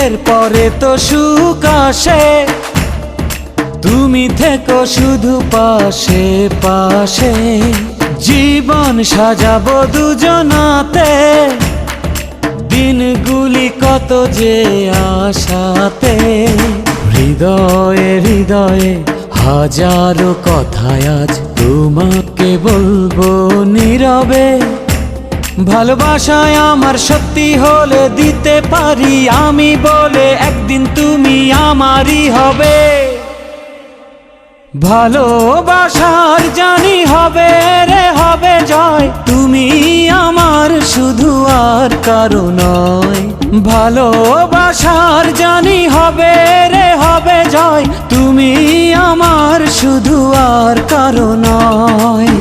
এরপরে তো সুখ আসে, তুমি থেকো শুধু পাশে পাশে। জীবন সাজাবো দুজনাতে, দিনগুলি কত যে আশাতে। হৃদয়ে হৃদয়ে হাজারো কথায় আজ তোমাকে বলবো নীরবে। ভালোবাসায় আমার সত্যি হলে দিতে পারি আমি বলে, একদিন তুমি আমারই হবে। ভালোবাসার জানি হবে রে হবে জয়, তুমি আমার শুধু আর কারো নয়। ভালোবাসার জানি হবে রে হবে জয়, তুমি আমার শুধু আর কারো নয়।